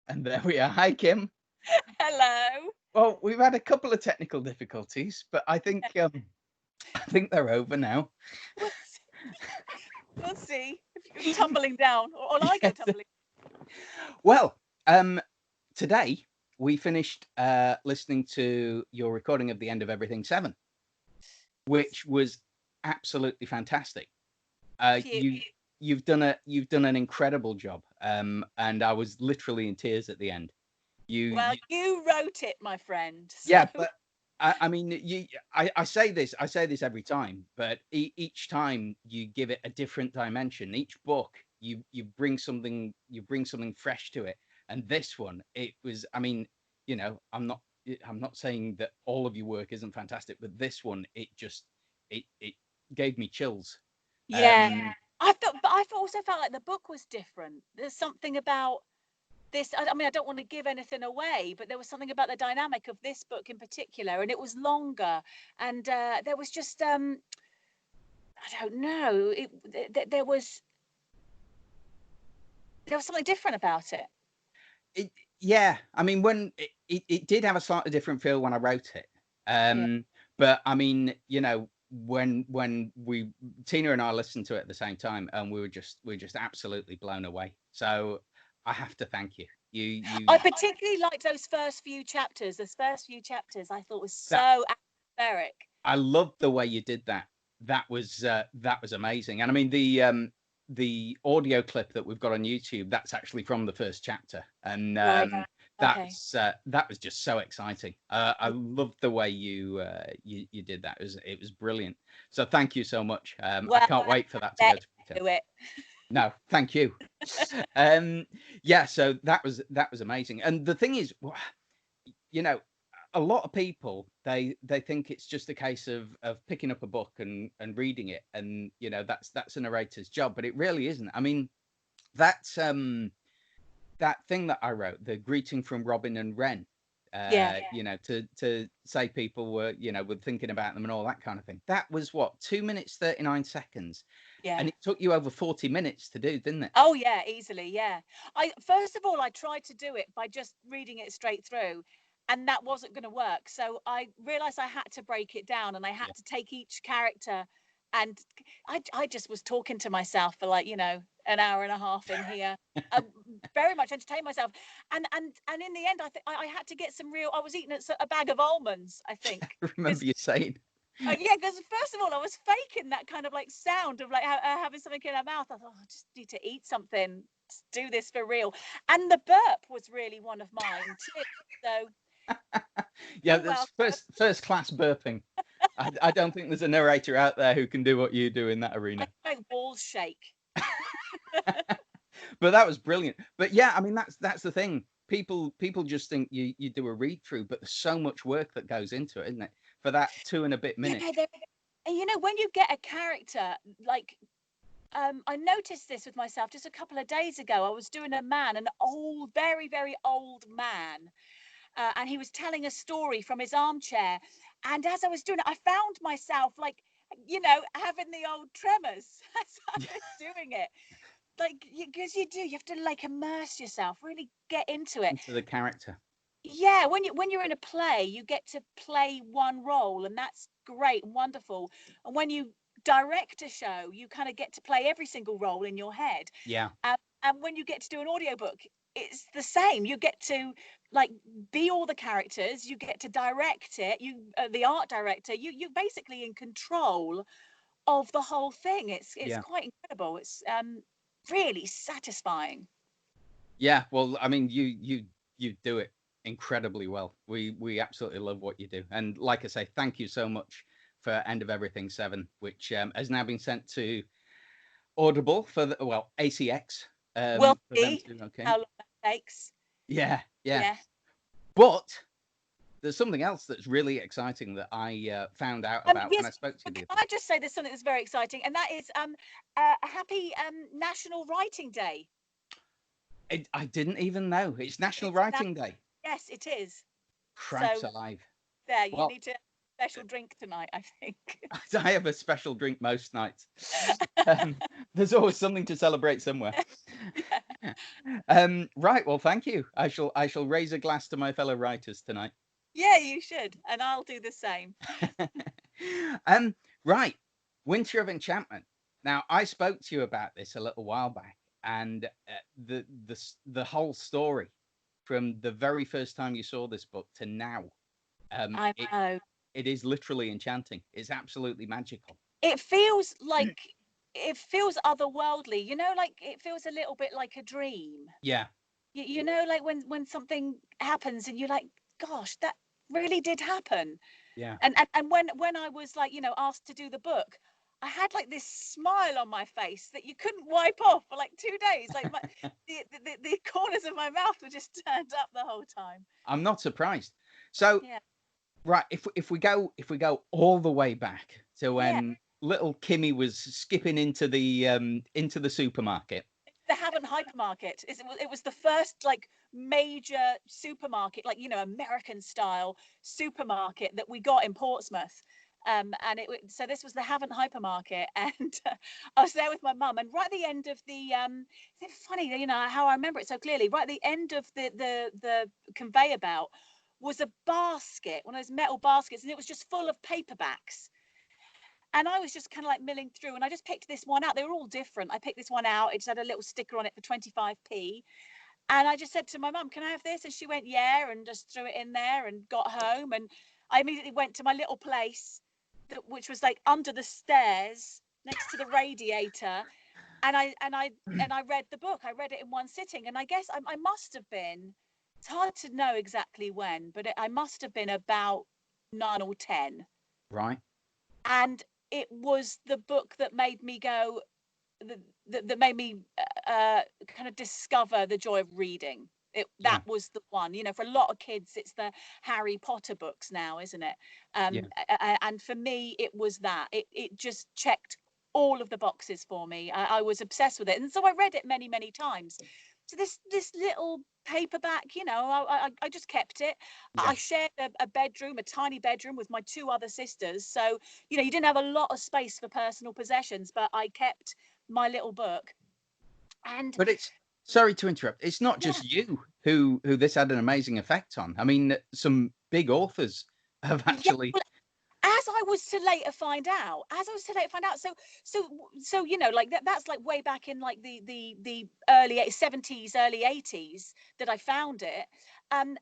And there we are. Hi, Kim. Hello. Well, we've had a couple of technical difficulties, but I think they're over now. We'll see. We'll see if you're tumbling down or I go Yes. tumbling. Well, today we finished listening to your recording of the end of Everything 7, which was absolutely fantastic. Phew. You've done an incredible job. And I was literally in tears at the end. Well, You you wrote it, my friend. So Yeah, but I mean, I say this every time, but each time you give it a different dimension. Each book, you bring something fresh to it. And this one, it was, I mean, I'm not saying that all of your work isn't fantastic, but this one, it gave me chills. yeah, Um, I also felt like the book was different. There's something about this. I mean, I don't want to give anything away, but there was something about the dynamic of this book in particular, and it was longer, and there was just I don't know. There was something different about it. it, yeah, I mean, when it did have a slightly different feel when I wrote it. Yeah. But I mean, when we Tina and I listened to it at the same time, and we were just absolutely blown away. So I have to thank you. I You particularly liked those first few chapters. Those first few chapters I thought was that so atmospheric. I loved the way you did that. That was amazing. And I mean the audio clip that we've got on YouTube, that's actually from the first chapter. And Right. Okay. that was just so exciting. I loved the way you did that. It was brilliant. So thank you so much. I Well, can't wait for that to go let to retail. do it. No, thank you. Um, yeah, so that was amazing. And the thing is, you know, a lot of people they think it's just a case of picking up a book and reading it, and that's a narrator's job, but it really isn't. I mean, that's that thing that I wrote, the greeting from Robin and Wren, Yeah. to say people were thinking about them and all that kind of thing. That was what, 2 minutes 39 seconds, Yeah. and it took you over 40 minutes to do, didn't it? Oh yeah, easily. Yeah. I first of all I tried to do it by just reading it straight through, and that wasn't going to work. So I realized I had to break it down, and I had Yeah. to take each character, and I just was talking to myself for like an hour and a half in here. Very much entertain myself, and in the end I had to get some real. I was eating a bag of almonds, I think. I remember you saying. Yeah, because first of all, I was faking that kind of like sound of like having something in my mouth. I thought, I just need to eat something, to do this for real. And the burp was really one of mine too. So, Yeah, you're that's welcome. first class burping. I don't think there's a narrator out there who can do what you do in that I arena. make walls shake. But that was brilliant. But yeah, I mean, that's the thing. People just think you do a read through, but there's so much work that goes into it, isn't it? For that two and a bit Yeah, minutes. and when you get a character like I noticed this with myself just a couple of days ago. I was doing a man, an old, very, very old man, and he was telling a story from his armchair. And as I was doing it, I found myself like, having the old tremors as I was doing it. Like, because you have to like immerse yourself, really get into it. Into the character. Yeah, when you're in a play, you get to play one role, and that's great and wonderful. And when you direct a show, you kind of get to play every single role in your head. Yeah, And when you get to do an audiobook, it's the same. You get to like be all the characters. You get to direct it. The art director. You're basically in control of the whole thing. It's yeah, quite incredible. It's really satisfying. yeah. Well, I mean, you do it incredibly well. We absolutely love what you do, and like I say, thank you so much for End of Everything 7, which has now been sent to Audible for ACX, We'll for them see to. Okay. how long that takes. Yeah, yeah. Yeah. But there's something else that's really exciting that I found out about when Yes, I spoke to you but the can other I day. just say there's something that's very exciting, and that is a happy National Writing Day. I didn't even know it's National It's Writing Day. yes, it is. Cripes So alive. there, you Well, need to. special drink tonight, I think. I have a special drink most nights. There's always something to celebrate somewhere. Right. Well, thank you. I shall raise a glass to my fellow writers tonight. Yeah, you should, and I'll do the same. Right. Winter of Enchantment. Now, I spoke to you about this a little while back, and the whole story from the very first time you saw this book to now, I know. it is literally enchanting. It's absolutely magical. It feels like it feels otherworldly, like it feels a little bit like a dream. Yeah. Like when something happens and you're like, gosh, that really did happen. Yeah. And when I was like, asked to do the book, I had like this smile on my face that you couldn't wipe off for like 2 days. Like the corners of my mouth were just turned up the whole time. I'm not surprised. So, Yeah. right, if we go all the way back to Yeah. when little Kimmy was skipping into the supermarket. The Haven hypermarket. It was the first like major supermarket, like American style supermarket that we got in Portsmouth. So this was the Haven hypermarket, and I was there with my mum. And right at the end of the it's funny, how I remember it so clearly. Right at the end of the conveyor belt was a basket, one of those metal baskets, and it was just full of paperbacks. And I was just kind of like milling through, and I just picked this one out. They were all different. I picked this one out. It just had a little sticker on it for 25p. And I just said to my mum, can I have this? And she went, yeah, and just threw it in there and got home. And I immediately went to my little place, which was like under the stairs next to the radiator. And I read the book. I read it in one sitting. And I guess I must have been, it's hard to know exactly when, but I must have been about 9 or 10. Right. And it was the book that made me go, that made me kind of discover the joy of reading. That was the one. For a lot of kids, it's the Harry Potter books now, isn't it? And for me, it was that. It just checked all of the boxes for me. I was obsessed with it, and so I read it many, many times. So this little paperback, I just kept it. I shared a bedroom, a tiny bedroom, with my 2 other sisters. So you didn't have a lot of space for personal possessions, but I kept my little book. But it's, sorry to interrupt, it's not just you who this had an amazing effect on. I mean, some big authors have actually. As I was to later find out, so like that's like way back in like the early 70s, early 80s that I found it. And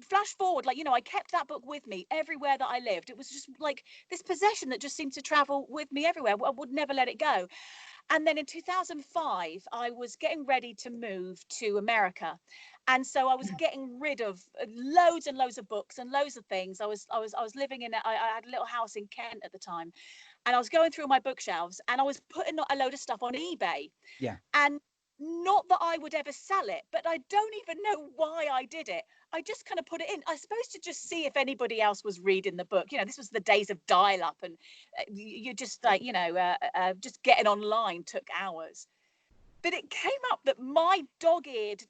flash forward, like I kept that book with me everywhere that I lived. It was just like this possession that just seemed to travel with me everywhere. I would never let it go. And then in 2005, I was getting ready to move to America. And so I was getting rid of loads and loads of books and loads of things. I was living I had a little house in Kent at the time, and I was going through my bookshelves, and I was putting a load of stuff on eBay. Yeah. And not that I would ever sell it, but I don't even know why I did it. I just kind of put it in, I suppose, to just see if anybody else was reading the book. This was the days of dial-up, and you just like, just getting online took hours. But it came up that my dog-eared,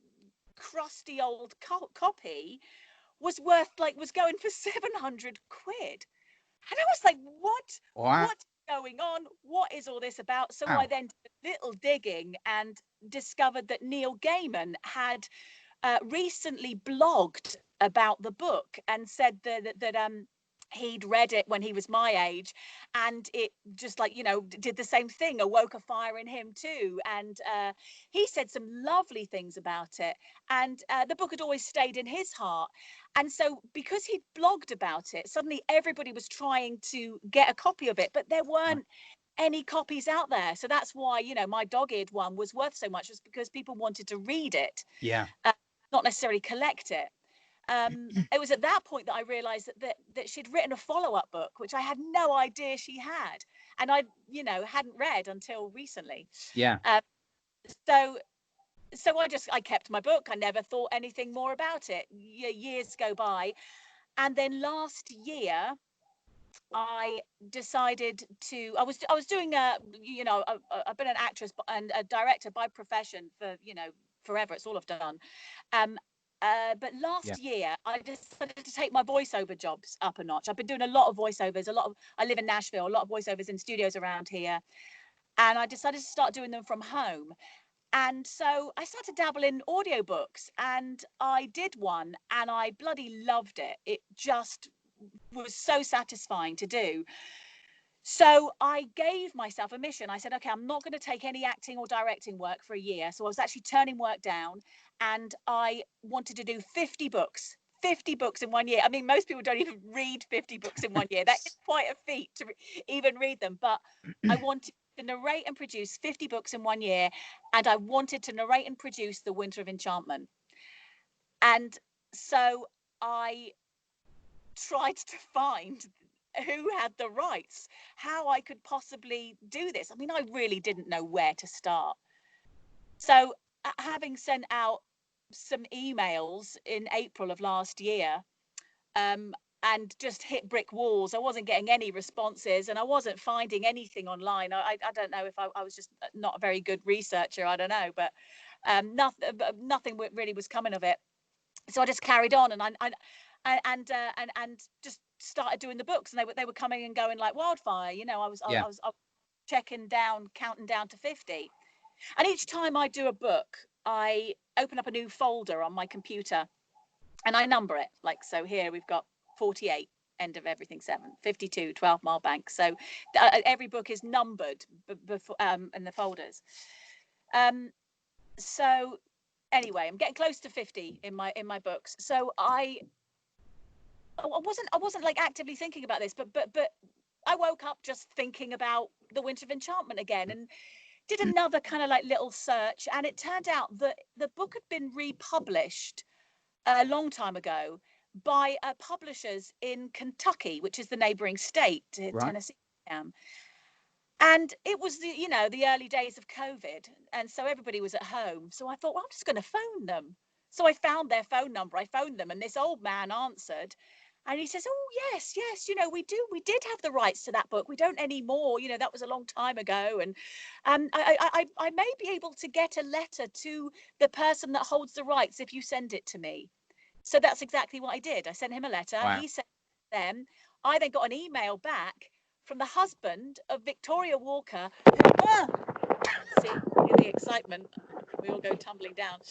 crusty old copy was going for 700 quid. And I was like, what's going on? What is all this about? So I then did a little digging and discovered that Neil Gaiman had recently blogged about the book and said that he'd read it when he was my age, and it just did the same thing, awoke a fire in him too. And he said some lovely things about it, and the book had always stayed in his heart. And so because he'd blogged about it, suddenly everybody was trying to get a copy of it, but there weren't any copies out there. So that's why my dog-eared one was worth so much, was because people wanted to read it, not necessarily collect it. It was at that point that I realized that she'd written a follow-up book, which I had no idea she had, and I hadn't read until recently. So I kept my book. I never thought anything more about it. Years go by, and then last year I decided to. I was doing I've been an actress and a director by profession for forever. It's all I've done. But Yeah. last year, I decided to take my voiceover jobs up a notch. I've been doing a lot of voiceovers. I live in Nashville. A lot of voiceovers in studios around here, and I decided to start doing them from home. And so I started to dabble in audiobooks, and I did one, and I bloody loved it. It just was so satisfying to do. So I gave myself a mission. I said, okay, I'm not going to take any acting or directing work for a year. So I was actually turning work down, and I wanted to do 50 books. 50 books in 1 year. I mean, most people don't even read 50 books in 1 year. That is quite a feat to even read them. But I wanted to narrate and produce 50 books in 1 year. And I wanted to narrate and produce The Winter of Enchantment. And so I tried to find who had the rights, how I could possibly do this. I mean, I really didn't know where to start. So, having sent out some emails in April of last year, and just hit brick walls, I wasn't getting any responses, and I wasn't finding anything online. I don't know if I was just not a very good researcher. I don't know, but nothing really was coming of it. So I just carried on, and just started doing the books, and they were coming and going like wildfire. You know, I was Yeah. counting down to 50, and each time I do a book, I open up a new folder on my computer, and I number it. Like, so here we've got 48, end of everything 7, 52, 12 Mile Bank. So every book is numbered before in the folders. So anyway, I'm getting close to 50 in my books. So I wasn't like actively thinking about this, but I woke up just thinking about The Winter of Enchantment again, and did another kind of like little search, and it turned out that the book had been republished a long time ago by publishers in Kentucky, which is the neighboring state to Right. Tennessee. And it was the early days of COVID, and so everybody was at home. So I thought, well, I'm just going to phone them. So I found their phone number. I phoned them, and this old man answered, and he says, "Oh yes, yes, we did have the rights to that book. We don't anymore. That was a long time ago, and I may be able to get a letter to the person that holds the rights if you send it to me." So that's exactly what I did. I sent him a letter. Wow. He sent them. I then got an email back from the husband of Victoria Walker. See, the excitement, we all go tumbling down.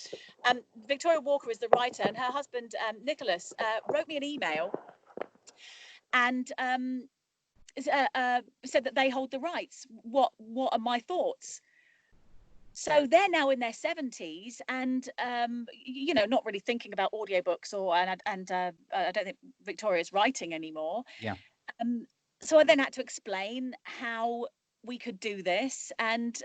Victoria Walker is the writer, and her husband, Nicholas, wrote me an email and said that they hold the rights. What are my thoughts? So they're now in their 70s, and not really thinking about audiobooks, and I don't think Victoria's writing anymore. Yeah. So I then had to explain how we could do this, and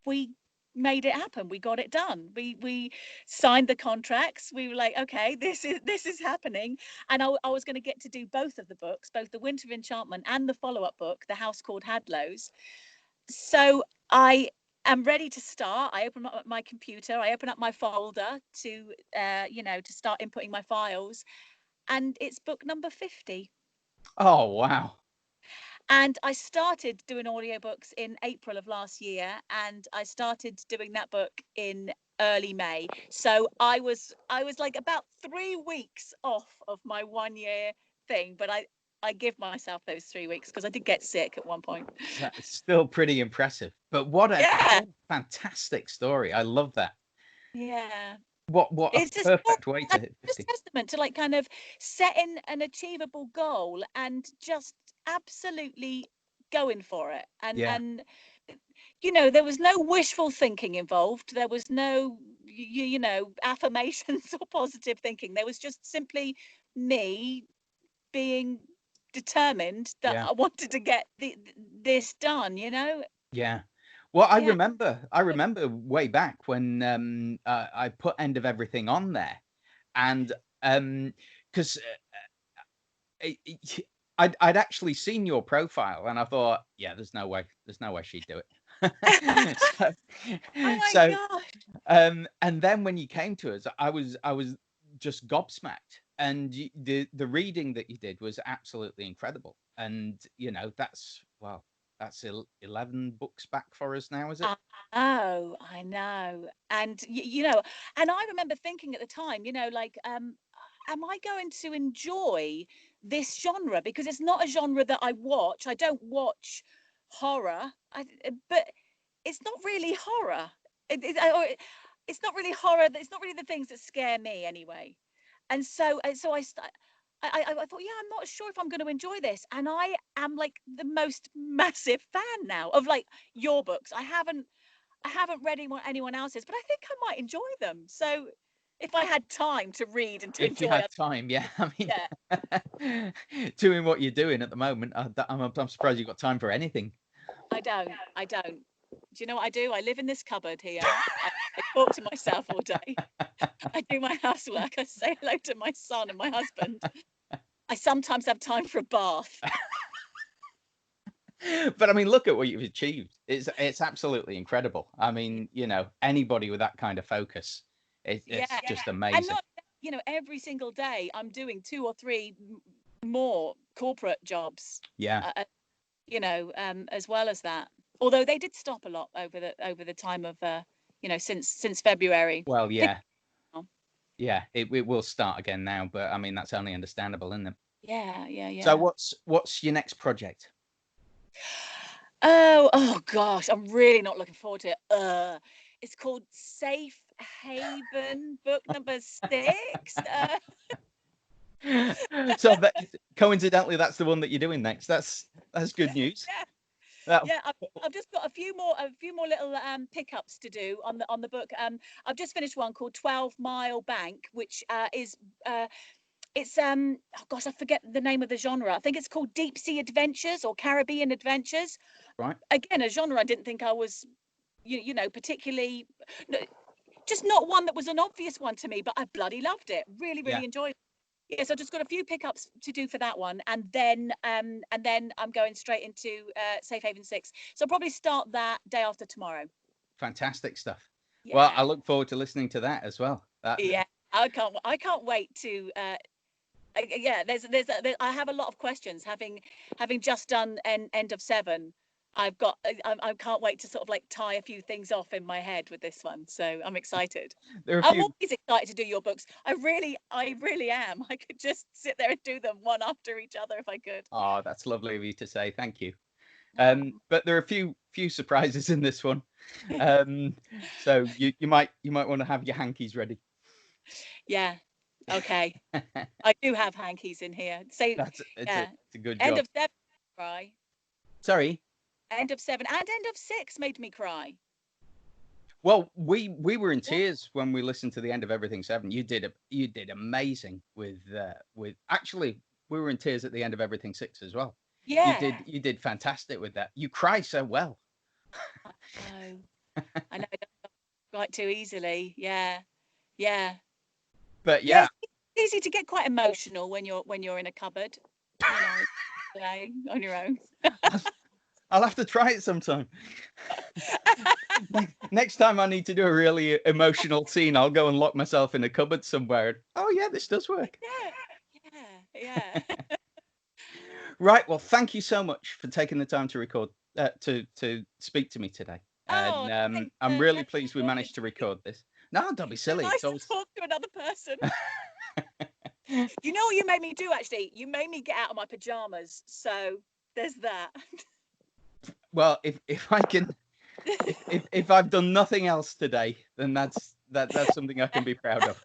we made it happen. We got it done. We signed the contracts. We were like, okay, this is happening, and I was going to get to do both of the books, both The Winter of Enchantment and the follow-up book, The House Called Hadlows. So I am ready to start. I open up my computer, I open up my folder to start inputting my files, and it's book number 50. Oh, wow. And I started doing audiobooks in April of last year, and I started doing that book in early May. So I was like about 3 weeks off of my 1 year thing, but I give myself those 3 weeks because I did get sick at one point. That's still pretty impressive. But what a Yeah. fantastic story. I love that. Yeah. What a It's just perfect way to hit just 50. testament to like kind of setting an achievable goal and just absolutely going for it. Yeah. And there was no wishful thinking involved. There was no affirmations or positive thinking. There was just simply me being determined that Yeah. I wanted to get this done. Yeah. Well, I Yeah. remember way back when I put End of Everything on there, and because I'd actually seen your profile, and I thought, yeah, there's no way she'd do it. so, Oh my so gosh. and then when you came to us, I was just gobsmacked, and the reading that you did was absolutely incredible, and that's, well, that's 11 books back for us now, is it? I know. And you know, and I remember thinking at the time, you know, like, am I going to enjoy this genre? Because it's not a genre that I watch. I don't watch horror. But it's not really horror. It's not really horror. It's not really the things that scare me anyway. And so, I thought, yeah, I'm not sure if I'm going to enjoy this. And I am like the most massive fan now of like your books. I haven't read anyone else's, but I think I might enjoy them. So if I had time to read and to If you enjoy had it, time, yeah. I mean, yeah, doing what you're doing at the moment, I'm surprised you've got time for anything. I don't. Do you know what I do? I live in this cupboard here. I talk to myself all day. I do my housework. I say hello to my son and my husband. I sometimes have time for a bath. But I mean, look at what you've achieved. It's absolutely incredible. I mean, you know, anybody with that kind of focus, it's Yeah, just and amazing. not, you know, every single day I'm doing 2 or 3 more corporate jobs. Yeah. You know, as well as that. Although they did stop a lot over the time of, you know, since February. Well, yeah. Yeah, it will start again now, but I mean, that's only understandable, isn't it? Yeah. So what's your next project? Oh gosh, I'm really not looking forward to it. It's called Safe Haven, book number 6. So that, coincidentally, that's the one that you're doing next. That's good news. Yeah, I've just got a few more little pickups to do on the book. I've just finished one called 12 Mile Bank, which is it's oh gosh, I forget the name of the genre. I think it's called Deep Sea Adventures or Caribbean Adventures. Right. Again, a genre I didn't think I was, you know, particularly, just not one that was an obvious one to me, but I bloody loved it. Really enjoyed it. Yes, I've just got a few pickups to do for that one, and then I'm going straight into Safe Haven 6. So I'll probably start that day after tomorrow. Fantastic stuff. Yeah. Well, I look forward to listening to that as well. Yeah, I can't wait to. Yeah, I have a lot of questions. Having just done end of 7, I can't wait to sort of like tie a few things off in my head with this one. So I'm excited. I'm always excited to do your books. I really am. I could just sit there and do them one after each other if I could. Oh, that's lovely of you to say. Thank you. But there are a few surprises in this one. So you might want to have your hankies ready. Yeah. Okay. I do have hankies in here. Say, it's a good end job. of 7 cry. Sorry. End of 7 and end of 6 made me cry. Well, we were in tears when we listened to the end of Everything 7. You did amazing with actually we were in tears at the end of Everything 6 as well. Yeah. You did fantastic with that. You cry so well. I know quite too easily. Yeah. But yeah, it's easy to get quite emotional when you're in a cupboard, you know, on your own. I'll have to try it sometime. Next time I need to do a really emotional scene, I'll go and lock myself in a cupboard somewhere. Oh yeah, this does work. Yeah. Right. Well, thank you so much for taking the time to record to speak to me today. And I'm really pleased we managed to record this. No, don't be silly. Nice to talk to another person. You know what you made me do, actually? You made me get out of my pajamas. So there's that. Well, if I can, if I've done nothing else today, then that's something I can be proud of.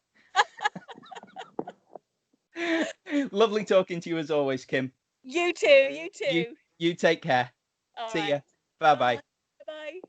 Lovely talking to you as always, Kim. You too. You take care. See ya. Bye-bye. Bye.